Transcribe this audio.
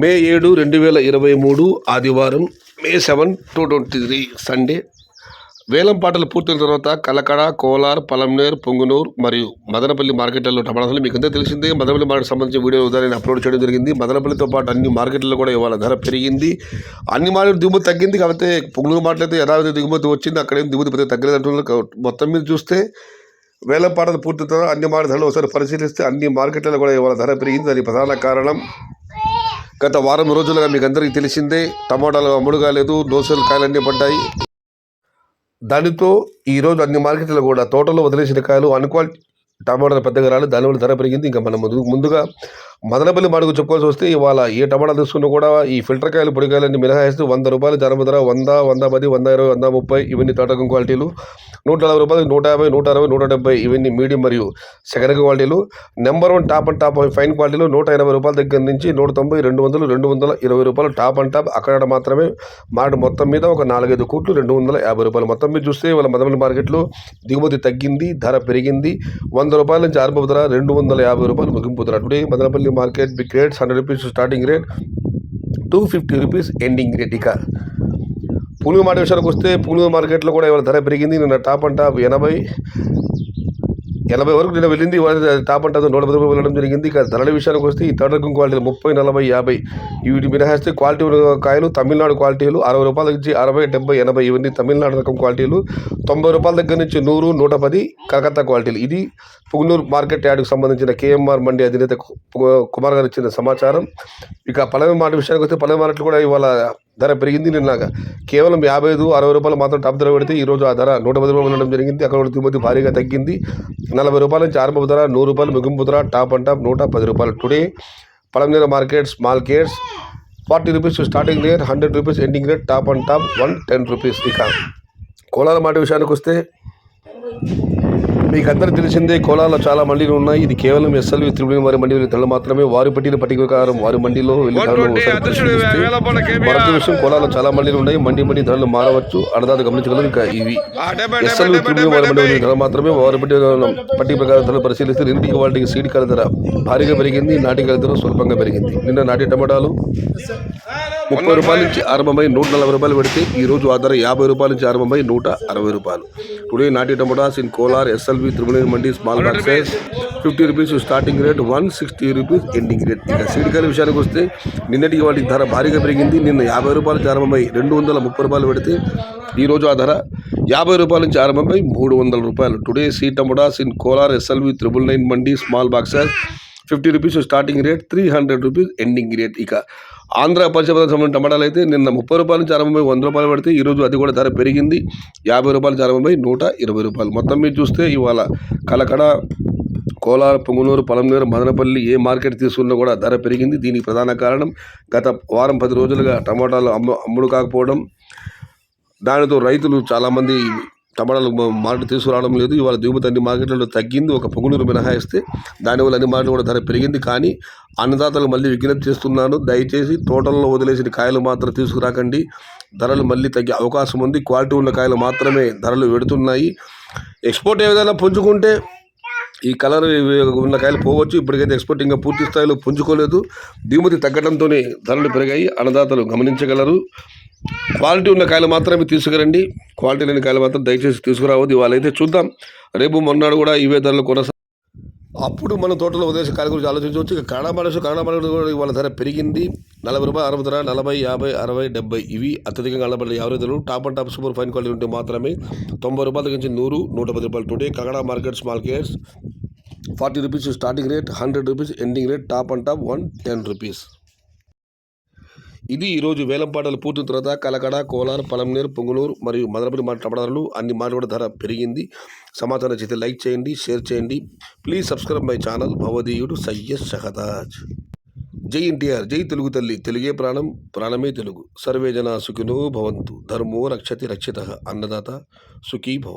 మే 7, 2023 ఆదివారం, మే 7, 2023 సండే. వేలం పాటలు పూర్తయిన తర్వాత కలకడ, కోలార్, పలమనేర్, పొంగునూరు మరియు మదనపల్లి మార్కెట్లలో టమాటాలు మీకంతా తెలిసిందే. మదనపల్లి మార్కెట్ సంబంధించిన వీడియో ఉదయాన్నే అప్లోడ్ చేయడం జరిగింది. మదనపల్లితో పాటు అన్ని మార్కెట్లలో కూడా ఇవాళ ధర పెరిగింది. అన్ని మార్కెట్ దిగుమతి తగ్గింది. కాకపోతే పొంగునూరు మార్కెట్ అయితే యథావిధి దిగుమతి వచ్చింది. అక్కడేం దిగుమతి పెద్ద తగ్గలేదు అంటున్నారు. మొత్తం మీద చూస్తే వేలం పాటలు పూర్తయిన తర్వాత అన్ని మార్కెట్ ధరలు ఒకసారి పరిశీలిస్తే అన్ని మార్కెట్లలో కూడా ఇవాళ ధర పెరిగింది. దానికి ప్రధాన కారణం గత వారం రోజులుగా మీకు అందరికీ తెలిసిందే, టమాటాలు అమ్ముడు కాలేదు, దోసలు కాయలన్నీ పడ్డాయి. దానితో ఈరోజు అన్ని మార్కెట్లలో కూడా తోటలో వదిలేసిన కాయలు అన్క్వాలిటీ టమాటాలు పెద్దగా రాలేదు, దానివల్ల ధర పెరిగింది. ఇంకా మనం ముందుగా మదనపల్లి మాటకు చెప్పుకోవాల్సి వస్తే ఇవాళ ఏ టమాటా తీసుకున్నా కూడా ఈ ఫిల్టర్ కాయలు, పొడికాయలన్నీ మినహాయిస్తూ ₹100 జనమ ధర 100, 110, 120, 130 ఇవన్నీ తోటకం క్వాలిటీలు, ₹140, 150, 160, 170 ఇవన్నీ మీడియం మరియు సెకండ్ క్వాలిటీలు. Number 1 top and top fine క్వాలిటీలు ₹180 దగ్గర నుంచి ₹190, ₹200, ₹220 టాప్ అండ్ టాప్. అక్కడ మాత్రమే మాట మొత్తం మీద ఒక 4-5 కోట్లు ₹250. మొత్తం మీద చూస్తే వాళ్ళ మదనపల్లి మార్కెట్లో దిగుమతి తగ్గింది, ధర పెరిగింది. ₹100 నుంచి ఆరంభ ధర, ₹250 ముగింపు ధర. Today Madanapalle market big rates ₹100 starting rate, ₹250 ending rate. ఇక పునుగు మాట విషయానికి వస్తే పునుగు మార్కెట్లో కూడా ఇవాళ ధర పెరిగింది. నిన్న టాప్ అండ్ టాప్ 80 వరకు నిన్న వెళ్ళింది. టాప్ అండ్ టాప్ ₹110 వెళ్ళడం జరిగింది. ఇక ధరల విషయానికి వస్తే ఈ థర్డ్ రకం క్వాలిటీలు 30, 40, 50 వీటి మినహాయిస్తే క్వాలిటీ కాయలు తమిళనాడు క్వాలిటీలు ₹60 నుంచి 60, 70, 80 ఇవన్నీ తమిళనాడు రకం క్వాలిటీలు. ₹90 దగ్గర నుంచి 100, 110 కలకత్తా క్వాలిటీలు. ఇది పుంగనూరు మార్కెట్ యార్డుకు సంబంధించిన కేఎంఆర్ మండి అధినేత కుమార్ గారు ఇచ్చిన సమాచారం. ఇక పలవి మాట విషయానికి వస్తే పలవి మార్కెట్లు కూడా ఇవాళ ధర పెరిగింది. నిన్న కేవలం ₹55, ₹60 మాత్రం టాప్ ధర పెడితే ఈరోజు ఆ ధర ₹110 ఉండడం జరిగింది. అక్కడ దిగుమతి భారీగా తగ్గింది. ₹40 నుంచి ఆరంభ ధర, ₹100 ముగింపు ధర, top and top ₹110. Today Palamaner market small crates ₹40 starting rate, ₹100 ending rate, top and top ₹110. ఇక కోలార్ మాట విషయానికి వస్తే మీకు అందరూ తెలిసిందే, కోలార్లో చాలా మండీలు ఉన్నాయి. ఇది కేవలం ఎస్ఎల్వి త్రిబుల్ వారి మండీ ధరలు మాత్రమే. వారి పట్టిన పట్టిక ప్రకారం వారి మండీలో మరొక విషయం, కోలార్లో చాలా మండీలు ఉన్నాయి. మండీ ధరలు మారవచ్చు, అన్నదాత గమనించగలరు. ఇంకా ఇవి ఎస్ఎల్వి త్రిబుల్ వారి మండీ ధర మాత్రమే. వారి పట్టిక ప్రకారం ధరలు పరిశీలిస్తే రెండింటికి వాళ్ళకి సీడ్ కాల ధర భారీగా పెరిగింది, నాటి కాల ధర స్వల్పంగా పెరిగింది. నిన్న నాటి టమాటాలు ₹30 నుంచి ఆరంభమై ₹140 పెడితే ఈరోజు ఆ ధర ₹50 నుంచి ఆరంభమై ₹160. టుడే నాటి tomatoes in Kolar SLV triple mandi small box size ₹50 starting rate, ₹160 ending rate. ఇక సీడికాయల విషయానికి వస్తే నిన్నటికి వాటి ధర భారీగా పెరిగింది. నిన్న ₹50 నుంచి ఆరంభమై ₹230 పెడితే ఈరోజు ఆ ధర ₹50 నుంచి ఆరంభమై ₹300. Today see tomatoes in Kolar SLV 999 mandi small box size ₹50 starting rate, ₹300 ending rate. ఇక ఆంధ్ర పశ్చిమ సంబంధించిన టమాటాలు అయితే నిన్న ₹30 నుంచి ఆరంభమై ₹100 పడితే ఈరోజు అది కూడా ధర పెరిగింది. ₹50 నుంచి ఆరంభమై ₹120. మొత్తం మీద చూస్తే ఇవాళ కలకడ, కోలార్, పొంగునూరు, పలమనేరు, మదనపల్లి ఏ మార్కెట్ తీసుకున్నా కూడా ధర పెరిగింది. దీనికి ప్రధాన కారణం గత వారం 10 రోజులుగా టమాటాలు అమ్ముడు కాకపోవడం. దానితో రైతులు చాలామంది టమాటాలు మార్కెట్ తీసుకురావడం లేదు. ఇవాళ దిగుమతి అన్ని మార్కెట్లలో తగ్గింది, ఒక పొంగునూరు మినహాయిస్తే. దానివల్ల అన్ని మార్కెట్లు కూడా ధర పెరిగింది. కానీ అన్నదాతలు మళ్ళీ విజ్ఞప్తి చేస్తున్నాను, దయచేసి తోటల్లో వదిలేసిన కాయలు మాత్రం తీసుకురాకండి. ధరలు మళ్ళీ తగ్గే అవకాశం ఉంది. క్వాలిటీ ఉన్న కాయలు మాత్రమే ధరలు పెడుతున్నాయి. ఎక్స్పోర్ట్ ఏదైనా పుంజుకుంటే ఈ కలర్ ఉన్న కాయలు పోవచ్చు. ఇప్పటికైతే ఎక్స్పోర్ట్ ఇంకా పూర్తి స్థాయిలో పుంజుకోలేదు. దిగుమతి తగ్గడంతోనే ధరలు పెరిగాయి, అన్నదాతలు గమనించగలరు. క్వాలిటీ ఉన్న కాయలు మాత్రమే తీసుకురండి, క్వాలిటీ లేని కాయలు మాత్రం దయచేసి తీసుకురావద్దు. ఇవాళైతే చూద్దాం, రేపు మొన్నడు కూడా ఇవే ధరలు అప్పుడు మన తోటలో వదిలేసే కాయల గురించి ఆలోచించవచ్చు. ఇక కన్నడ మనసు కూడా ఇవాళ ధర పెరిగింది. ₹40 ఆరంభ ధర, 40, 50, 60, 70 ఇవి అత్యధికంగా కనబడే యావరేజ్ ధరలు. Top and top super fine quality ఉంటే మాత్రమే ₹90 దగ్గర నుంచి 100, ₹110. Today Kannada market small crates ₹40 starting rate, ₹100 ending rate, top and top ₹110. ఇది ఈరోజు వేలం పాటలు పూర్తిన తర్వాత కలకడ, కోలార్, పలమనేరు, పొంగునూరు మరియు మదనపల్లి టమాటాలు అన్ని మార్కెట్ కూడా ధర పెరిగింది. సమాచారం చేస్తే లైక్ చేయండి, షేర్ చేయండి. ప్లీజ్ సబ్స్క్రైబ్ మై ఛానల్ భవదీయుడు సయ్యద్ షహతాజ్. జై ఎన్టీఆర్, జై తెలుగు తల్లి, తెలుగే ప్రాణం, ప్రాణమే తెలుగు. సర్వే జన సుఖినో భవంతు, ధర్మో రక్షతి రక్షితః, అన్నదాత సుఖీ భవ.